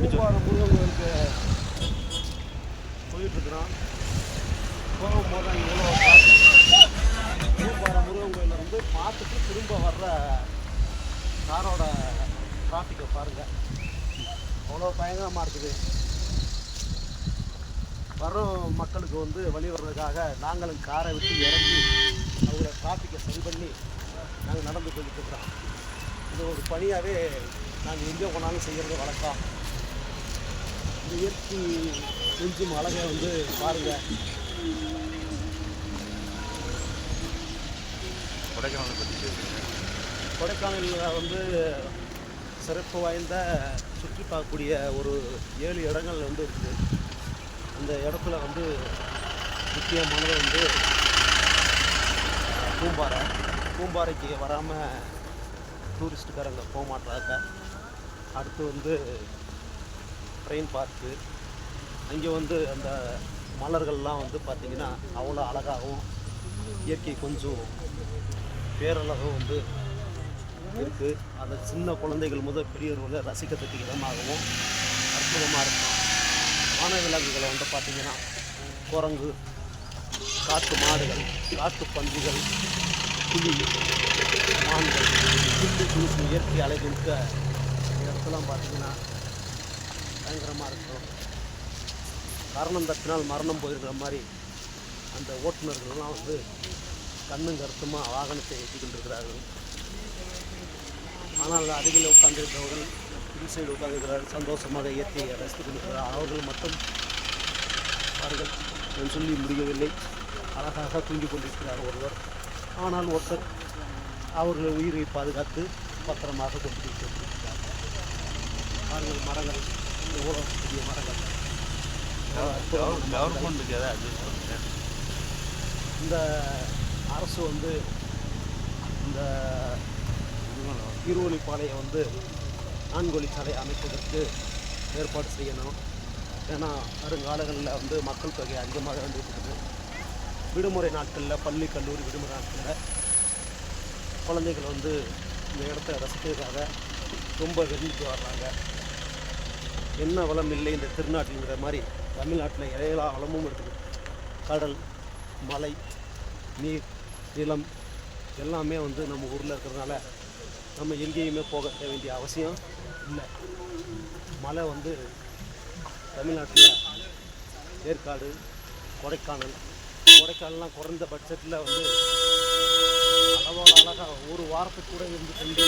பூம்பாறை முருகன் கோயிலுக்கு போயிட்டுருக்குறோம். போகும்போது அங்கே எவ்வளோ பூம்பாறை முருகன் கோயிலில் வந்து பார்த்துட்டு திரும்ப வர்ற காரோட டிராஃபிக்கை பாருங்கள், அவ்வளோ பயங்கரமாக இருக்குது. வரும் மக்களுக்கு வந்து வழி வர்றதுக்காக நாங்களும் காரை விட்டு இறங்கி அவங்களோட டிராஃபிக்கை சரி பண்ணி நாங்கள் நடந்து போய்கிட்டு இருக்கிறோம். இது ஒரு பணியாகவே நாங்கள் எங்கே போனாலும் செய்கிறது வழக்கம். இந்த இயற்கை கொஞ்சம் அழகை வந்து பாருங்கள். கொடைக்கானலை பற்றி பேசுகிறேன். கொடைக்கானலில் வந்து சிறப்பு வாய்ந்த சுற்றி பார்க்கக்கூடிய ஒரு 7 இடங்கள் வந்து இருக்குது. அந்த இடத்துல வந்து முக்கியமானது வந்து பூம்பாறைக்கு வராமல் டூரிஸ்ட்டுக்காரங்க போக மாட்டாங்க. அடுத்து வந்து ட்ரெயின் பார்க்கு, அங்கே வந்து அந்த மலர்கள்லாம் வந்து பார்த்திங்கன்னா அவ்வளோ அழகாகவும் இயற்கை கொஞ்சம் பேரளவும் வந்து இருக்குது. அந்த சின்ன குழந்தைகள் முதல் பெரியவர்கள் ரசிக்கிறதுக்கு இடமாகவும் அற்புதமாக இருக்கும். வனவிலங்குகளை வந்து பார்த்திங்கன்னா குரங்கு, காட்டு மாடுகள், காட்டு பன்றிகள், புலி, மான்கள், சுற்றி குளிக்கும் இயற்கை அலைகளுக்க இடத்துலாம் பார்த்திங்கன்னா பயங்கரமாக இருக்கும். காரணம் தட்டினால் மரணம் போயிருக்கிற மாதிரி அந்த ஓட்டுநர்கள்லாம் வந்து கண்ணும் கருத்துமாக வாகனத்தை ஏற்றிக்கிட்டு இருக்கிறார்கள். ஆனால் அருகில் உட்கார்ந்திருக்கிறவர்கள் இந்த சைடு உட்கார்ந்திருக்கிறார்கள், சந்தோஷமாக இயற்கையை ரசித்து கொண்டிருக்கிறார். அவர்கள் மட்டும் அவர்கள் நான் சொல்லி முடியவில்லை, அழகாக தூங்கிக் கொண்டிருக்கிறார் ஒருவர். ஆனால் ஒருத்தர் அவர்கள் உயிரை பாதுகாத்து பத்திரமாக கொண்டு கொண்டிருக்கிறார். அவர்கள் மரங்கள் எவ்வளோ பெரிய மரங்கள். கவர்மெண்ட்டுக்கு ஏதாவது இந்த அரசு வந்து இந்த இருவழிப்பாளையை வந்து 4 வழிச்சாலை அமைப்பதற்கு ஏற்பாடு செய்யணும். ஏன்னா வருங்காலங்களில் வந்து மக்கள் தொகை அதிகமாக வந்துட்டு விடுமுறை நாட்களில், பள்ளி கல்லூரி விடுமுறை நாட்களில் குழந்தைகள் வந்து இந்த இடத்த ரசிக்கிறதுக்காக ரொம்ப விரும்பிட்டு வர்றாங்க. என்ன வளம் இல்லை இந்த திருநாட்டில்ங்கிற மாதிரி தமிழ்நாட்டில் எல்லா வளமும் இருக்குது. கடல், மலை, நீர், நிலம் எல்லாமே வந்து நம்ம ஊரில் இருக்கிறதுனால நம்ம எங்கேயுமே போக வேண்டிய அவசியம் இல்லை. மலை வந்து தமிழ்நாட்டில் ஏற்காடு, கொடைக்கானல்லாம் குறைந்த பட்ஜெட்டில் வந்து அளவோட அழகாக ஒரு வாரத்துக்கு கூட இருந்து கண்டு